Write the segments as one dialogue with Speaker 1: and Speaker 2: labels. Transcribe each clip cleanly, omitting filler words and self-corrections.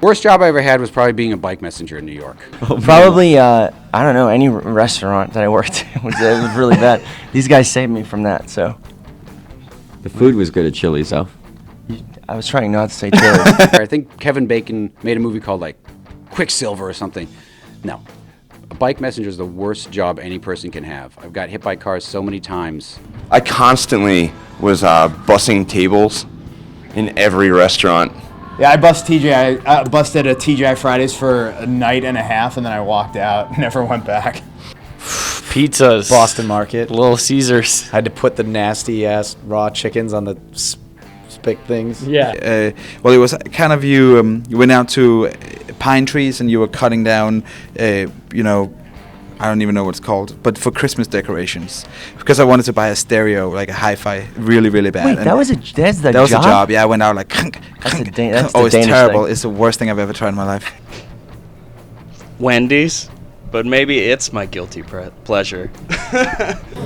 Speaker 1: Worst job I ever had was probably being a bike messenger in New York.
Speaker 2: Probably, I don't know, any restaurant that I worked at was really bad. These guys saved me from that, so.
Speaker 3: The food was good at Chili's, though.
Speaker 2: I was trying not to say Chili.
Speaker 1: I think Kevin Bacon made a movie called like Quicksilver or something. No. A bike messenger is the worst job any person can have. I've got hit by cars so many times.
Speaker 4: I constantly was bussing tables in every restaurant.
Speaker 5: Yeah, I busted a TGI Fridays for a night and a half, and then I walked out. Never went back.
Speaker 6: Pizzas.
Speaker 7: Boston Market.
Speaker 6: Little Caesars.
Speaker 7: I had to put the nasty ass raw chickens on the spick things.
Speaker 6: Yeah.
Speaker 8: Well, it was kind of you went out to pine trees and you were cutting down, I don't even know what it's called, but for Christmas decorations. Because I wanted to buy a stereo, like a hi-fi, really, really bad.
Speaker 2: Wait,
Speaker 8: and
Speaker 2: that's the
Speaker 8: that was
Speaker 2: job?
Speaker 8: a job. Yeah, I went out like.
Speaker 2: That's
Speaker 8: it's
Speaker 2: the Danish
Speaker 8: terrible.
Speaker 2: thing.
Speaker 8: It's the worst thing I've ever tried in my life.
Speaker 9: Wendy's, but maybe it's my guilty pleasure.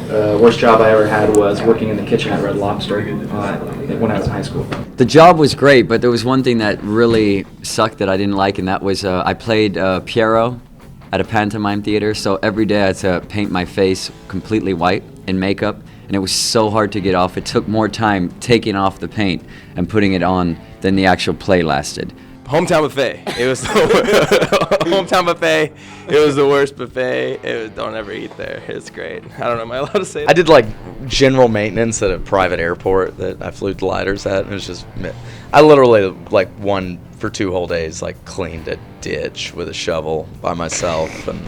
Speaker 10: Worst job I ever had was working in the kitchen at Red Lobster when I was in high school.
Speaker 3: The job was great, but there was one thing that really sucked that I didn't like, and that was I played Piero at a pantomime theater, so every day I had to paint my face completely white in makeup, and it was so hard to get off. It took more time taking off the paint and putting it on than the actual play lasted.
Speaker 11: Hometown buffet. It was hometown buffet. It was the worst buffet. Don't ever eat there. It's great. I don't know. Am I allowed to say that?
Speaker 6: I did like general maintenance at a private airport that I flew gliders at. And it was just, I literally like for 2 whole days, like cleaned a ditch with a shovel by myself and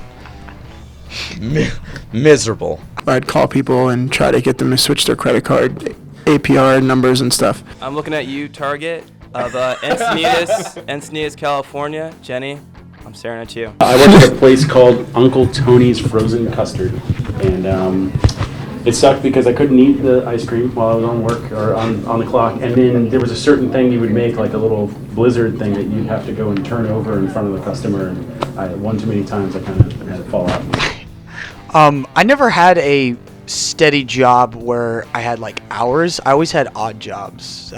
Speaker 6: miserable.
Speaker 12: I'd call people and try to get them to switch their credit card APR numbers and stuff.
Speaker 11: I'm looking at you, Target, of Encinitas, California. Jenny, I'm staring at you.
Speaker 13: I worked at a place called Uncle Tony's Frozen Custard, and it sucked because I couldn't eat the ice cream while I was on work or on the clock, and then there was a certain thing you would make, like a little blizzard thing that you'd have to go and turn over in front of the customer, and one too many times I kind of had to fall out.
Speaker 14: I never had a steady job where I had like hours. I always had odd jobs.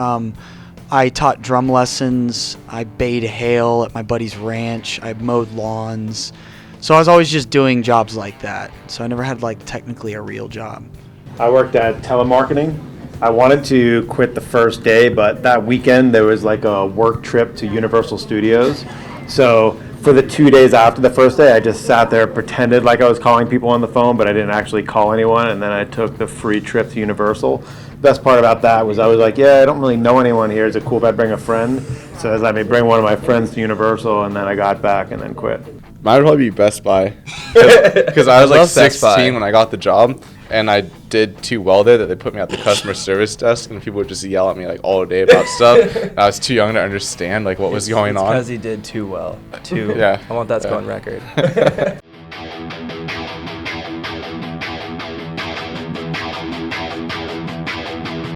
Speaker 14: I taught drum lessons, I bayed hail at my buddy's ranch, I mowed lawns. So I was always just doing jobs like that. So I never had like technically a real job.
Speaker 15: I worked at telemarketing. I wanted to quit the first day, but that weekend there was like a work trip to Universal Studios. So for the 2 days after the first day, I just sat there, pretended like I was calling people on the phone, but I didn't actually call anyone, and then I took the free trip to Universal. Best part about that was I was like, yeah, I don't really know anyone here. Is it cool if I bring a friend? So as I may bring one of my friends to Universal, and then I got back and then quit.
Speaker 16: Mine would probably be Best Buy, because I was like 16 when I got the job, and I did too well there that they put me at the customer service desk, and people would just yell at me like all day about stuff. And I was too young to understand like what was going on.
Speaker 11: Because he did too well.
Speaker 16: Yeah.
Speaker 11: I want that to go on record.